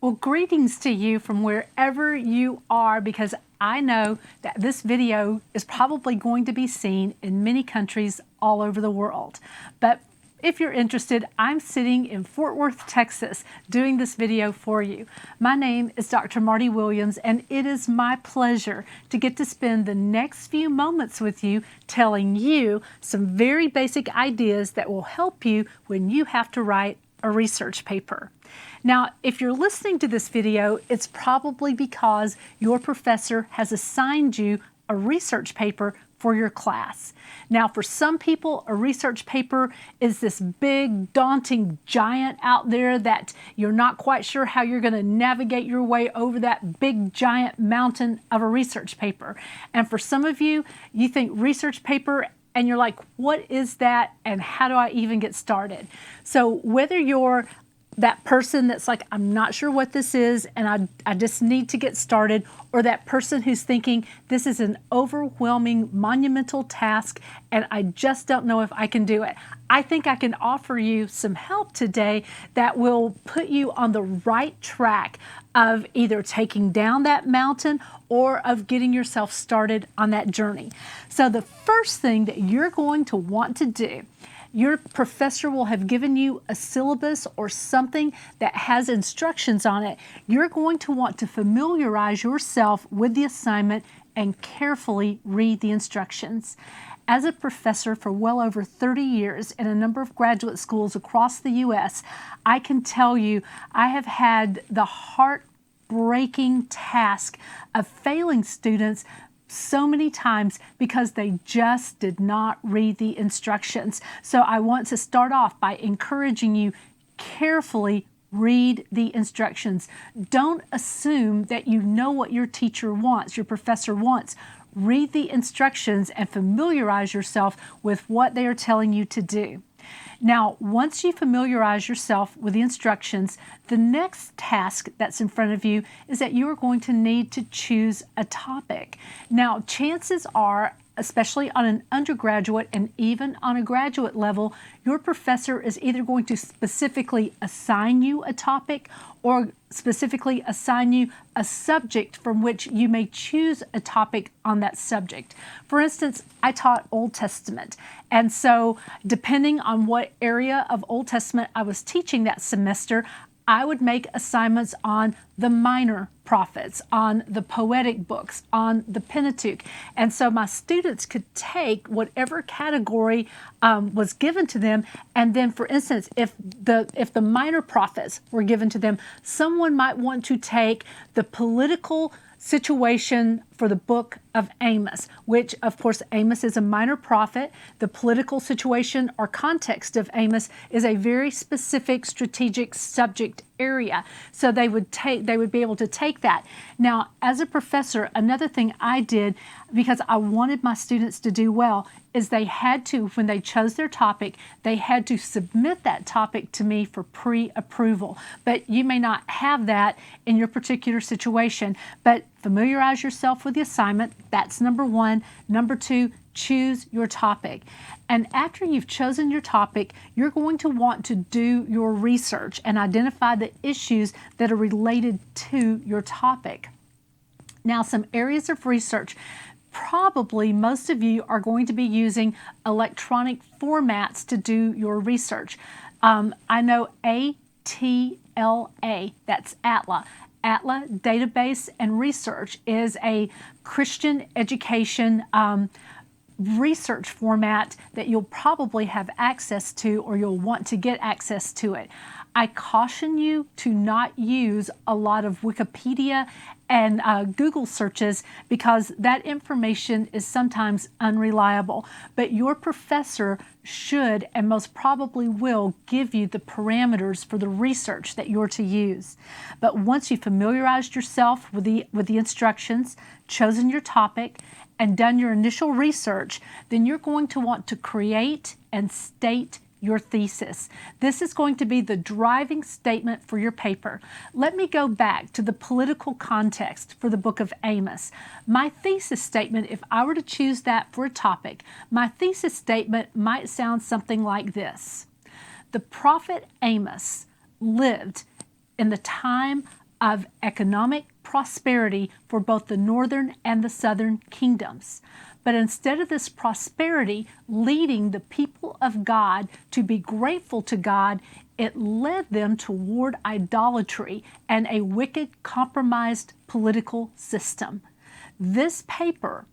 Well, greetings to you from wherever you are, because I know that this video is probably going to be seen in many countries all over the world. But if you're interested, I'm sitting in Fort Worth, Texas, doing this video for you. My name is Dr. Marty Williams, and it is my pleasure to get to spend the next few moments with you telling you some very basic ideas that will help you when you have to write a research paper. Now, if you're listening to this video, it's probably because your professor has assigned you a research paper for your class. Now, for some people, a research paper is this big, daunting giant out there that you're not quite sure how you're going to navigate your way over that big, giant mountain of a research paper. And for some of you, you think research paper and you're like, what is that? And how do I even get started? So whether you're that person that's like, I'm not sure what this is and I just need to get started, or that person who's thinking this is an overwhelming, monumental task and I just don't know if I can do it, I think I can offer you some help today that will put you on the right track of either taking down that mountain or of getting yourself started on that journey. So the first thing that you're going to want to do, your professor will have given you a syllabus or something that has instructions on it. You're going to want to familiarize yourself with the assignment and carefully read the instructions. As a professor for well over 30 years in a number of graduate schools across the U.S., I can tell you I have had the heartbreaking task of failing students so many times because they just did not read the instructions. So I want to start off by encouraging you carefully read the instructions. Don't assume that you know what your teacher wants, your professor wants. Read the instructions and familiarize yourself with what they are telling you to do. Now, once you familiarize yourself with the instructions, the next task that's in front of you is that you are going to need to choose a topic. Now, chances are, especially on an undergraduate and even on a graduate level, your professor is either going to specifically assign you a topic or specifically assign you a subject from which you may choose a topic on that subject. For instance, I taught Old Testament, and so depending on what area of Old Testament I was teaching that semester, I would make assignments on the minor prophets, on the poetic books, on the Pentateuch. And so my students could take whatever category was given to them. And then, for instance, if the minor prophets were given to them, someone might want to take the political situation for the book of Amos, which, of course, Amos is a minor prophet. The political situation or context of Amos is a very specific strategic subject area. So they would be able to take that. Now, as a professor, another thing I did, because I wanted my students to do well, is they had to, when they chose their topic, they had to submit that topic to me for pre-approval. But you may not have that in your particular situation. But familiarize yourself with the assignment. That's number one. Number two, choose your topic. And after you've chosen your topic, you're going to want to do your research and identify the issues that are related to your topic. Now, some areas of research. Probably most of you are going to be using electronic formats to do your research. I know ATLA, that's ATLA. ATLA Database and Research is a Christian education research format that you'll probably have access to, or you'll want to get access to it. I caution you to not use a lot of Wikipedia and Google searches, because that information is sometimes unreliable. But your professor should and most probably will give you the parameters for the research that you're to use. But once you've familiarized yourself with the instructions, chosen your topic, and done your initial research, then you're going to want to create and state your thesis. This is going to be the driving statement for your paper. Let me go back to the political context for the book of Amos. My thesis statement, if I were to choose that for a topic, my thesis statement might sound something like this. The prophet Amos lived in the time of economic prosperity for both the northern and the southern kingdoms. But instead of this prosperity leading the people of God to be grateful to God, it led them toward idolatry and a wicked, compromised political system. This paper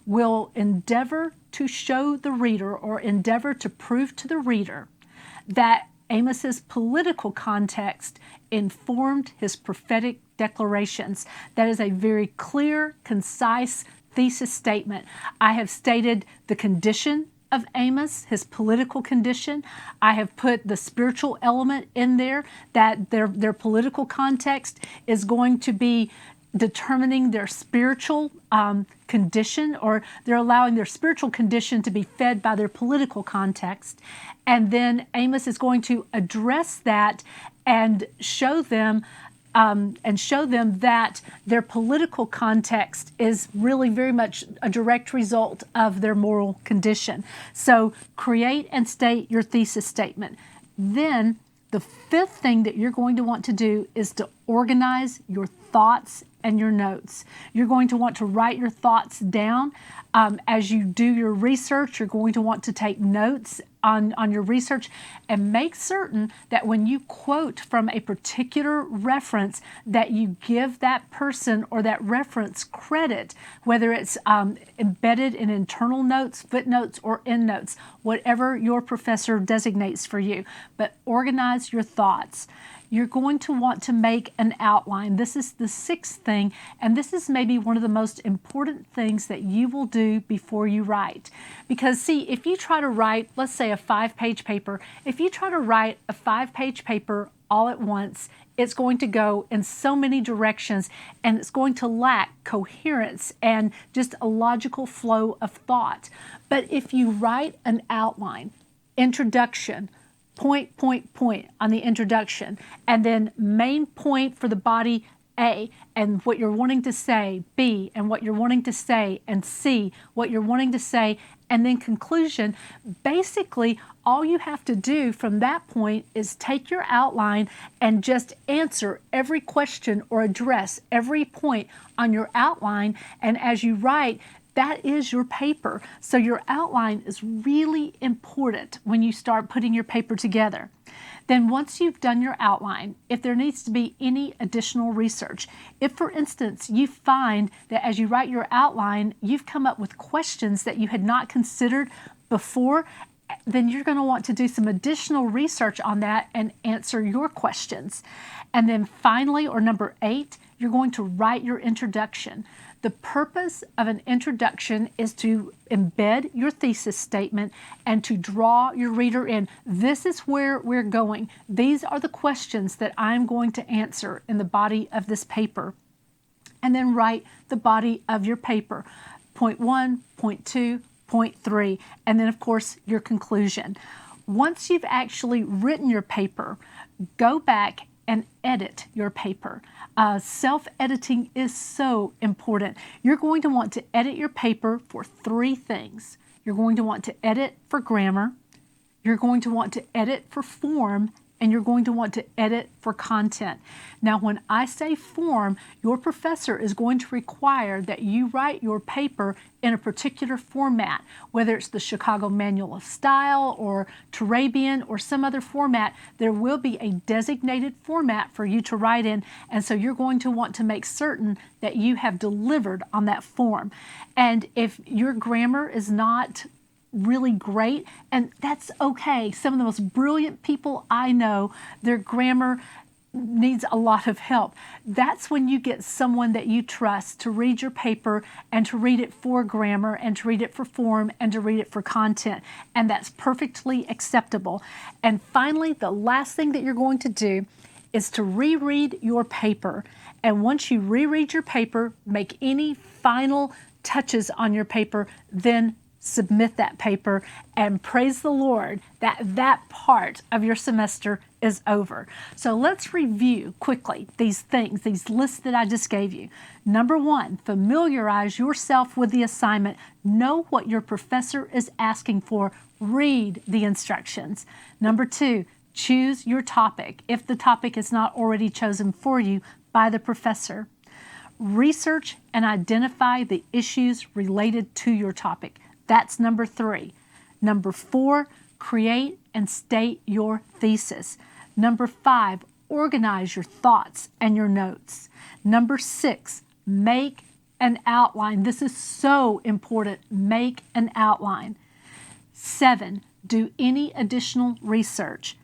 will endeavor to show the reader, or endeavor to prove to the reader, that Amos's political context informed his prophetic declarations. That is a very clear, concise thesis statement. I have stated the condition of Amos, his political condition. I have put the spiritual element in there, that their political context is going to be determining their spiritual condition, or they're allowing their spiritual condition to be fed by their political context. And then Amos is going to address that and show them that their political context is really very much a direct result of their moral condition. So create and state your thesis statement. Then the fifth thing that you're going to want to do is to organize your thoughts and your notes. You're going to want to write your thoughts down. As you do your research, you're going to want to take notes on your research, and make certain that when you quote from a particular reference, that you give that person or that reference credit, whether it's embedded in internal notes, footnotes, or endnotes, whatever your professor designates for you. But organize your thoughts. You're going to want to make an outline. This is the sixth thing, and this is maybe one of the most important things that you will do before you write. Because see, if you try to write, let's say a 5-page paper, if you try to write a 5-page paper all at once, it's going to go in so many directions, and it's going to lack coherence and just a logical flow of thought. But if you write an outline, introduction, point on the introduction, and then main point for the body A, and what you're wanting to say, B, and what you're wanting to say, and C, what you're wanting to say, and then conclusion. Basically, all you have to do from that point is take your outline and just answer every question or address every point on your outline. And as you write, that is your paper. So your outline is really important when you start putting your paper together. Then once you've done your outline, if there needs to be any additional research, if for instance you find that as you write your outline, you've come up with questions that you had not considered before, then you're going to want to do some additional research on that and answer your questions. And then finally, or number 8, you're going to write your introduction. The purpose of an introduction is to embed your thesis statement and to draw your reader in. This is where we're going. These are the questions that I'm going to answer in the body of this paper. And then write the body of your paper. Point 1, point 2, point 3, and then of course your conclusion. Once you've actually written your paper, go back and edit your paper. Self-editing is so important. You're going to want to edit your paper for 3 things. You're going to want to edit for grammar, you're going to want to edit for form, and you're going to want to edit for content. Now, when I say form, your professor is going to require that you write your paper in a particular format, whether it's the Chicago Manual of Style or Turabian or some other format. There will be a designated format for you to write in, and so you're going to want to make certain that you have delivered on that form. And if your grammar is not really great, and that's okay. Some of the most brilliant people I know, their grammar needs a lot of help. That's when you get someone that you trust to read your paper and to read it for grammar and to read it for form and to read it for content. And that's perfectly acceptable. And finally, the last thing that you're going to do is to reread your paper. And once you reread your paper, make any final touches on your paper, then submit that paper, and praise the Lord that that part of your semester is over. So let's review quickly these things, these lists that I just gave you. Number 1, familiarize yourself with the assignment. Know what your professor is asking for. Read the instructions. Number 2, choose your topic. If the topic is not already chosen for you, by the professor. Research and identify the issues related to your topic. That's number 3. Number 4, create and state your thesis. Number 5, organize your thoughts and your notes. Number 6, make an outline. This is so important. Make an outline. 7, do any additional research.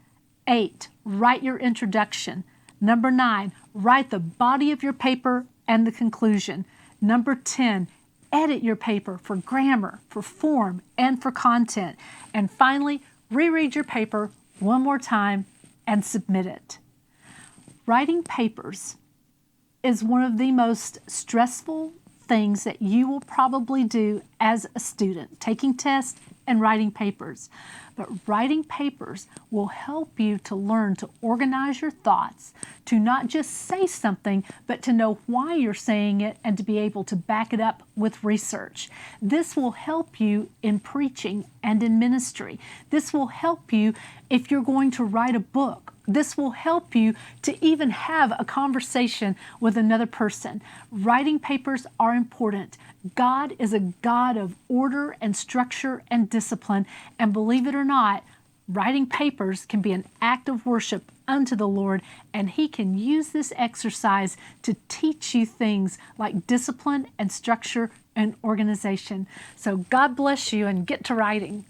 8, write your introduction. Number 9, write the body of your paper and the conclusion. Number 10, edit your paper for grammar, for form, and for content. And finally, reread your paper one more time and submit it. Writing papers is one of the most stressful things that you will probably do as a student, taking tests and writing papers. But writing papers will help you to learn to organize your thoughts, to not just say something, but to know why you're saying it and to be able to back it up with research. This will help you in preaching and in ministry. This will help you if you're going to write a book. This will help you to even have a conversation with another person. Writing papers are important. God is a God of order and structure and discipline, and believe it or not, writing papers can be an act of worship unto the Lord, and He can use this exercise to teach you things like discipline and structure and organization. So God bless you, and get to writing.